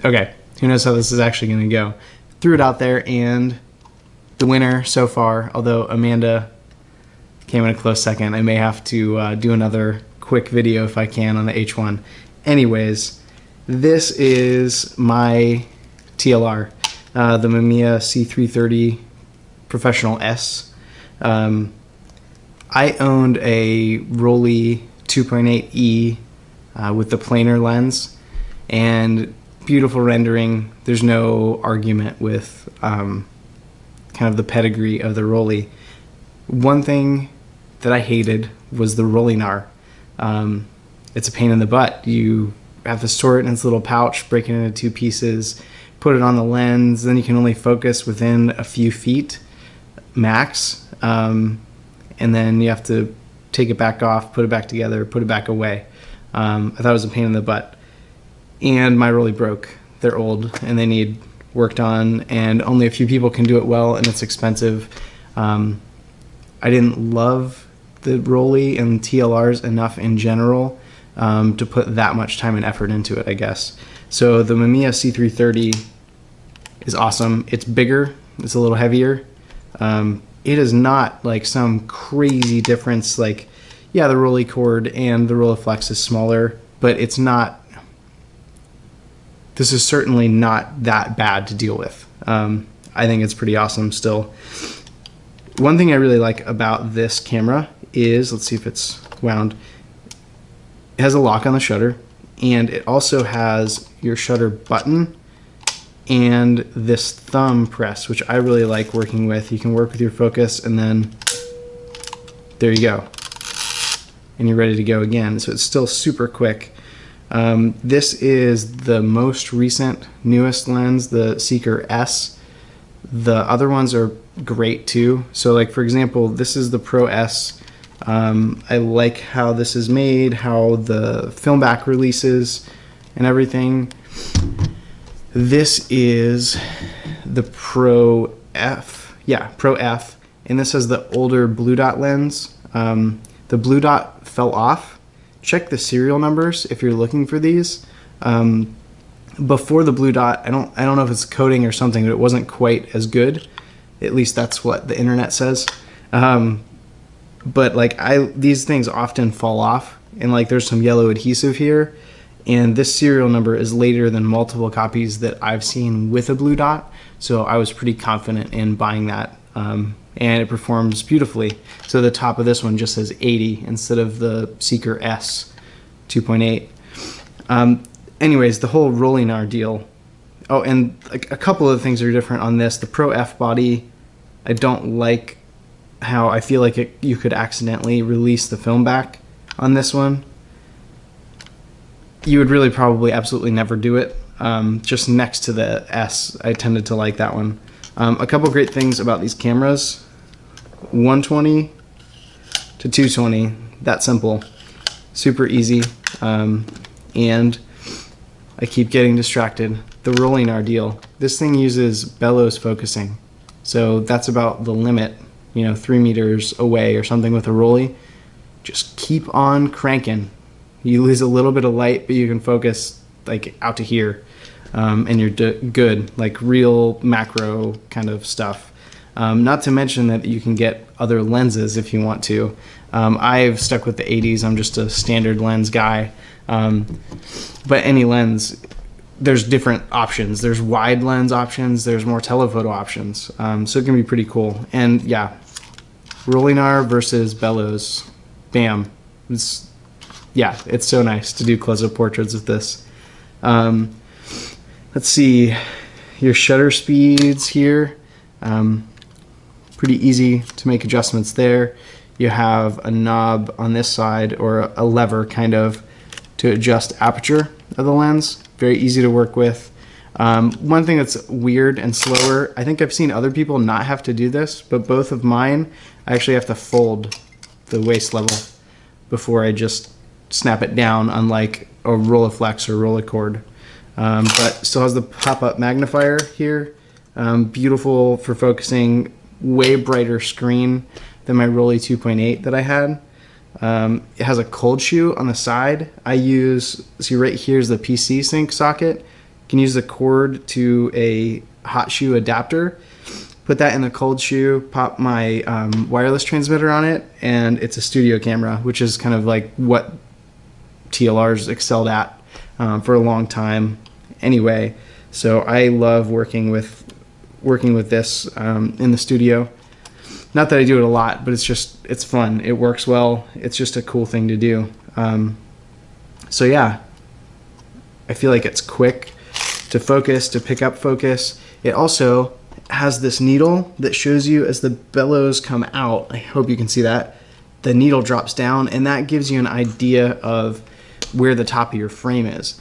Okay, who knows how this is actually going to go. Threw it out there, and the winner so far, although Amanda came in a close second, I may have to do another quick video if I can on the H1. Anyways, this is my TLR, the Mamiya C330 Professional S. I owned a Rolleinar 2.8E with the planar lens, and beautiful rendering. There's no argument with kind of the pedigree of the Rolleiflex. One thing that I hated was the Rolleinar. It's a pain in the butt. You have to store it in its little pouch, break it into 2 pieces, put it on the lens, then you can only focus within a few feet max, and then you have to take it back off, put it back together, put it back away. I thought it was a pain in the butt. And my Rolleiflex broke. They're old and they need worked on, and only a few people can do it well, and it's expensive. I didn't love the Rolleiflex and TLRs enough in general to put that much time and effort into it, I guess. So the Mamiya C330 is awesome. It's bigger, it's a little heavier. It is not like some crazy difference. Like, yeah, the Rolleiflex cord and the Rolleiflex is smaller, but it's not. This is certainly not that bad to deal with. I think it's pretty awesome still. One thing I really like about this camera is, let's see if it's wound, it has a lock on the shutter, and it also has your shutter button and this thumb press, which I really like working with. You can work with your focus, and then there you go. And you're ready to go again. So it's still super quick. This is the most recent, newest lens, the Seeker S. The other ones are great too. So like, for example, this is the Pro S. I like how this is made, how the film back releases and everything. This is the Pro F. Yeah, Pro F. And this has the older blue dot lens. The blue dot fell off. Check the serial numbers if you're looking for these. Before the blue dot, I don't know if it's coating or something, but it wasn't quite as good. At least that's what the internet says. But like, these things often fall off, and like there's some yellow adhesive here, and this serial number is later than multiple copies that I've seen with a blue dot, so I was pretty confident in buying that. And it performs beautifully. So the top of this one just says 80 instead of the Seeker S 2.8. Anyways, the whole Rolleinar deal. Oh, and a couple of things are different on this. The Pro F body, I don't like how I feel like you could accidentally release the film back on this one. You would really probably absolutely never do it. Just next to the S, I tended to like that one. A couple great things about these cameras: 120 to 220, that simple, super easy. And I keep getting distracted. The Rolleinar deal. This thing uses bellows focusing, so that's about the limit. 3 meters away or something with a Rolleiflex. Just keep on cranking. You lose a little bit of light, but you can focus like out to here. And you're good, like real macro kind of stuff. Not to mention that you can get other lenses if you want to. I've stuck with the 80s. I'm just a standard lens guy. But any lens, there's different options. There's wide lens options. There's more telephoto options. So it can be pretty cool. And yeah, Rolleinar versus bellows. Bam. It's so nice to do close-up portraits with this. Let's see, your shutter speeds here, pretty easy to make adjustments there. You have a knob on this side, or a lever kind of, to adjust aperture of the lens. Very easy to work with. One thing that's weird and slower, I think I've seen other people not have to do this, but both of mine, I actually have to fold the waist level before I just snap it down, unlike a Rolleiflex or Rolleicord. But still has the pop-up magnifier here. Beautiful for focusing, way brighter screen than my Rolleiflex 2.8 that I had. It has a cold shoe on the side. I use, see right here's the PC sync socket. can use the cord to a hot shoe adapter, put that in a cold shoe, pop my wireless transmitter on it, and it's a studio camera, which is kind of like what TLR's excelled at for a long time anyway. So I love working with this in the studio. Not that I do it a lot, but it's fun. It works well. It's just a cool thing to do. So yeah, I feel like it's quick to focus, to pick up focus. It also has this needle that shows you as the bellows come out. I hope you can see that. The needle drops down, and that gives you an idea of where the top of your frame is.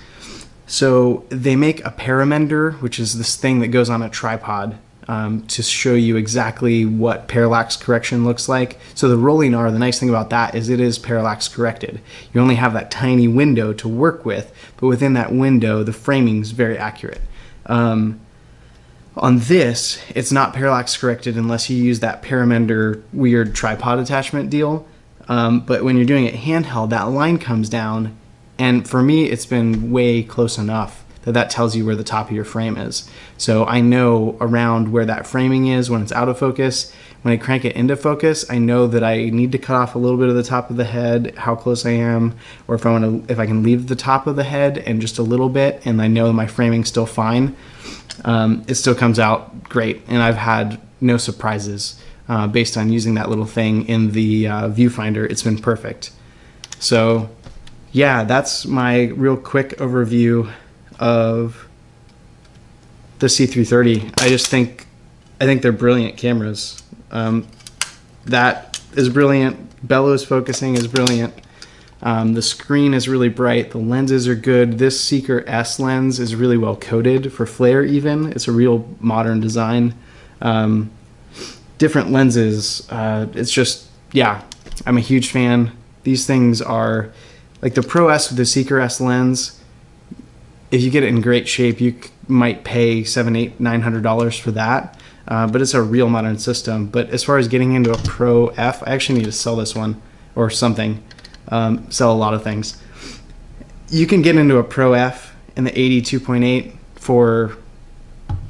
So they make a paramender, which is this thing that goes on a tripod to show you exactly what parallax correction looks like. So the Rolleinar, the nice thing about that is it is parallax corrected. You only have that tiny window to work with, but within that window, the framing is very accurate. On this, it's not parallax corrected unless you use that paramender weird tripod attachment deal. But when you're doing it handheld, that line comes down, and for me, it's been way close enough that tells you where the top of your frame is. So I know around where that framing is when it's out of focus. When I crank it into focus, I know that I need to cut off a little bit of the top of the head, how close I am, or if I can leave the top of the head and just a little bit, and I know my framing's still fine, it still comes out great. And I've had no surprises based on using that little thing in the viewfinder. It's been perfect. So yeah, that's my real quick overview of the C330. I think they're brilliant cameras. That is brilliant. Bellows focusing is brilliant. The screen is really bright. The lenses are good. This Seeker S lens is really well coated for flare even. It's a real modern design. Different lenses. It's just, yeah, I'm a huge fan. These things are, like the ProF with the Seeker S lens, if you get it in great shape, you might pay $700, $800, $900 for that. But it's a real modern system. But as far as getting into a ProF, I actually need to sell this one or something. Sell a lot of things. You can get into a ProF in the 82.8 for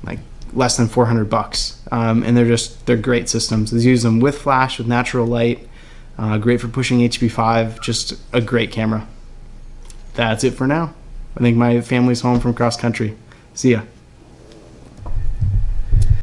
like less than $400. And they're great systems. They use them with flash, with natural light. Great for pushing HP5. Just a great camera. That's it for now. I think my family's home from cross country. See ya.